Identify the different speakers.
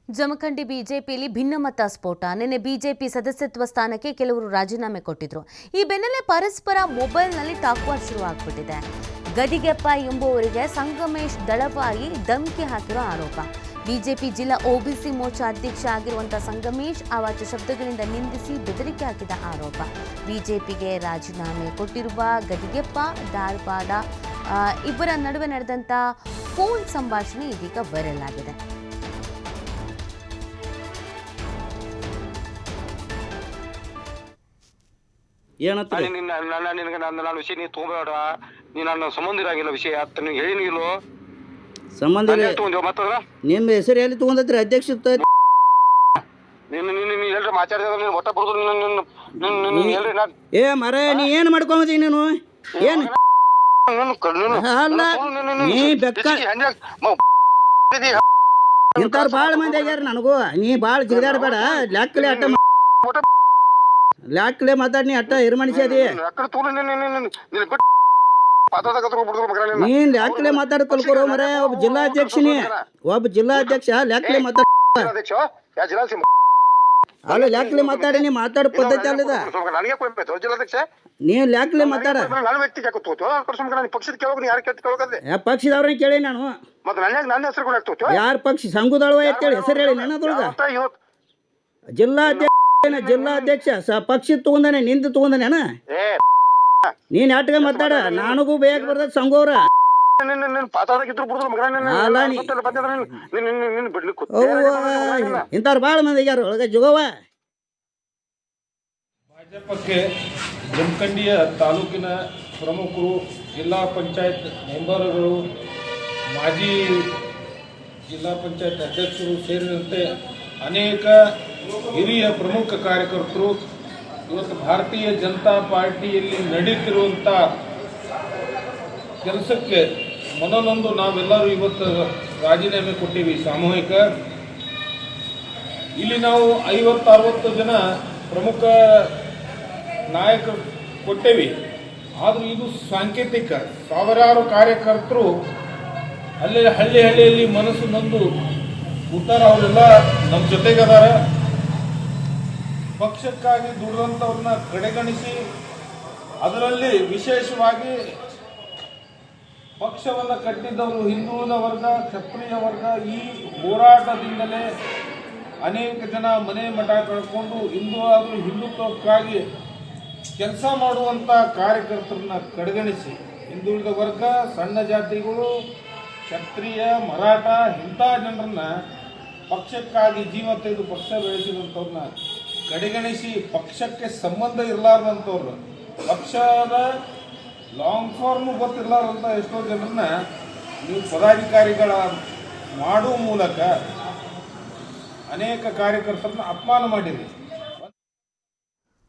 Speaker 1: ಜಮಖಂಡಿ ಬಿಜೆಪಿಯಲ್ಲಿ ಭಿನ್ನಮತ ಸ್ಫೋಟ. ನಿನ್ನೆ ಬಿಜೆಪಿ ಸದಸ್ಯತ್ವ ಸ್ಥಾನಕ್ಕೆ ಕೆಲವರು ರಾಜೀನಾಮೆ ಕೊಟ್ಟಿದ್ರು. ಈ ಬೆನ್ನಲ್ಲೇ ಪರಸ್ಪರ ಮೊಬೈಲ್ನಲ್ಲಿ ಟಾಕ್ವಾರ್ ಶುರುವಾಗ್ಬಿಟ್ಟಿದೆ. ಗದಿಗೆಪ್ಪ ಎಂಬುವರಿಗೆ ಸಂಗಮೇಶ್ ದಳವಾಯಿ ಧಮಕಿ ಹಾಕಿರೋ ಆರೋಪ. ಬಿಜೆಪಿ ಜಿಲ್ಲಾ ಒಬಿಸಿ ಮೋರ್ಚಾ ಅಧ್ಯಕ್ಷ ಆಗಿರುವಂತಹ ಸಂಗಮೇಶ್ ಅವಾಚ್ಯ ಶಬ್ದಗಳಿಂದ ನಿಂದಿಸಿ ಬೆದರಿಕೆ ಹಾಕಿದ ಆರೋಪ. ಬಿಜೆಪಿಗೆ ರಾಜೀನಾಮೆ ಕೊಟ್ಟಿರುವ ಗದಿಗೆಪ್ಪ ಧಾರವಾಡ ಇಬ್ಬರ ನಡುವೆ ನಡೆದಂತ ಫೋನ್ ಸಂಭಾಷಣೆ ಇದೀಗ ವೈರಲ್ ಆಗಿದೆ.
Speaker 2: ನನ್ನ ವಿಷಯ ನೀ ತಗೋಬೇಡ, ನೀ ನನ್ನ ಸಂಬಂಧ ಇರಂಗಿಲ್ಲ ವಿಷಯ ಅಂತ ನೀವು ಹೇಳಿನಿಲ್ಲೋ
Speaker 3: ಸಂಬಂಧ
Speaker 2: ಮತ್ತಂದ್ರ
Speaker 3: ನಿಮ್ಮ ಹೆಸರು ಎಲ್ಲಿ ತಗೊಂಡ್ರಿ ಅಧ್ಯಕ್ಷ
Speaker 2: ಹೇಳ್ರಿ ಮಾತಾಡಿದ್ರೆ ಒಟ್ಟ ಬರುದು
Speaker 3: ಏ ಮರ ನೀ ಏನು ಮಾಡ್ಕೊಂಬದಿ ನೀನು ಏನು ಅಲ್ಲ ನೀ ಬೆಕ್ಕ ಇಂಥವ್ರು ಭಾಳ ಮಂದಿ ಆಗ್ಯಾರ ನನಗೂ. ನೀ ಭಾಳ ಜಿಗಿದಾಡಬೇಡ. ಲ್ಯಾಕ್ಲೆ ಅಟ್ಟ ಲ್ಯಾಕ್ಲೆ ಮಾತಾಡಿ ನೀ ಅಟ್ಟ ಹಿರು ಮನುಷ್ಯ ಅದಿ. ನೀನ್ ಲ್ಯಾಕ್ಲೆ ಮಾತಾಡ್ ಕಲ್ಕೋರು ಮರ. ಒಬ್ಬ ಜಿಲ್ಲಾಧ್ಯಕ್ಷನೇ, ಒಬ್ಬ ಜಿಲ್ಲಾಧ್ಯಕ್ಷ ಲ್ಯಾಕ್ಲೆ ಮಾತಾಡ ಅಲ್ಲ ಲ್ಯಾಕ್ಲೆ ಮಾತಾಡಿ. ನೀ ಮಾತಾಡೋ ಪದ್ಧತಿ ಅಲ್ಲದ. ನೀನ್ ಲ್ಯಾಕ್ಲೆ ಮಾತಾಡ. ಪಕ್ಷದವ್ರನ್ನ ಕೇಳಿ ನಾನು. ಯಾರ ಪಕ್ಷ ಸಂಘದೊಳವ ಅಂತೇಳಿ ಹೆಸರು ಹೇಳಿ ನನ್ನದೊಳಗ. ಜಿಲ್ಲಾಧ್ಯಕ್ಷ ಪಕ್ಷ ತಗೊಂಡಾನೆ, ನಿಂದು ತಗೊಂಡಾನೆ. ನೀನ್ ಯಾಟಗ ಮಾತಾಡ. ನನಗೂ ಬೇಕು ಬರ್ತದ ಸಂಘವ್ರ. ಇಂಥವ್ರು ಭಾಳ ಮಂದಿ ಆಗ್ಯಾರ ಒಳಗ ಜುಗವ.
Speaker 4: ಭಾಜಪಕ್ಕೆ ಜಮಖಂಡಿಯ ತಾಲೂಕಿನ ಪ್ರಮುಖರು, ಜಿಲ್ಲಾ ಪಂಚಾಯತ್ ಮೆಂಬರ್ಗಳು, ಮಾಜಿ ಜಿಲ್ಲಾ ಪಂಚಾಯತ್ ಅಧ್ಯಕ್ಷರು ಸೇರಿದಂತೆ ಅನೇಕ ಹಿರಿಯ ಪ್ರಮುಖ ಕಾರ್ಯಕರ್ತರು ಇವತ್ತು ಭಾರತೀಯ ಜನತಾ ಪಾರ್ಟಿಯಲ್ಲಿ ನಡೀತಿರುವಂಥ ಕೆಲಸಕ್ಕೆ ಮೊದಲೊಂದು ನಾವೆಲ್ಲರೂ ಇವತ್ತು ರಾಜೀನಾಮೆ ಕೊಟ್ಟಿವಿ ಸಾಮೂಹಿಕ. ಇಲ್ಲಿ ನಾವು 50-60 ಜನ ಪ್ರಮುಖ ನಾಯಕರು ಕೊಟ್ಟೇವಿ. ಆದರೂ ಇದು ಸಾಂಕೇತಿಕ. ಸಾವಿರಾರು ಕಾರ್ಯಕರ್ತರು ಹಳ್ಳಿಯಲ್ಲಿ ಮನಸ್ಸು ನೊಂದು ಕೂತಾರ. ಅವರೆಲ್ಲ ನಮ್ಮ ಜೊತೆಗದಾರ. ಪಕ್ಷಕ್ಕಾಗಿ ದುಡಿದಂಥವ್ರನ್ನ ಕಡೆಗಣಿಸಿ, ಅದರಲ್ಲಿ ವಿಶೇಷವಾಗಿ ಪಕ್ಷವನ್ನು ಕಟ್ಟಿದ್ದವರು ಹಿಂದುಳಿದ ವರ್ಗ, ಕ್ಷತ್ರಿಯ ವರ್ಗ. ಈ ಹೋರಾಟದಿಂದಲೇ ಅನೇಕ ಜನ ಮನೆ ಮಠ ಕಳ್ಕೊಂಡು ಹಿಂದುತ್ವಕ್ಕಾಗಿ ಕೆಲಸ ಮಾಡುವಂಥ ಕಾರ್ಯಕರ್ತರನ್ನ ಕಡೆಗಣಿಸಿ, ಹಿಂದುಳಿದ ವರ್ಗ, ಸಣ್ಣ ಜಾತಿಗಳು, ಕ್ಷತ್ರಿಯ, ಮರಾಠ ಇಂಥ ಜನರನ್ನ ಪಕ್ಷಕ್ಕಾಗಿ ಜೀವ ತೆಗೆದು ಪಕ್ಷ ಬೆಳೆಸಿದಂಥವ್ರನ್ನ ಕಡೆಗಣಿಸಿ, ಪಕ್ಷಕ್ಕೆ ಸಂಬಂಧ ಇರಲಾರ್ದಂಥವ್ರು, ಪಕ್ಷದ ಲಾಂಗ್ ಫಾರ್ಮ್ ಗೊತ್ತಿರಲಾರ್ದಂಥ ಎಷ್ಟೋ ಜನರನ್ನ ನೀವು ಪದಾಧಿಕಾರಿಗಳ ಮಾಡುವ ಮೂಲಕ ಅನೇಕ ಕಾರ್ಯಕರ್ತರನ್ನ ಅಪಮಾನ ಮಾಡಿರಿ.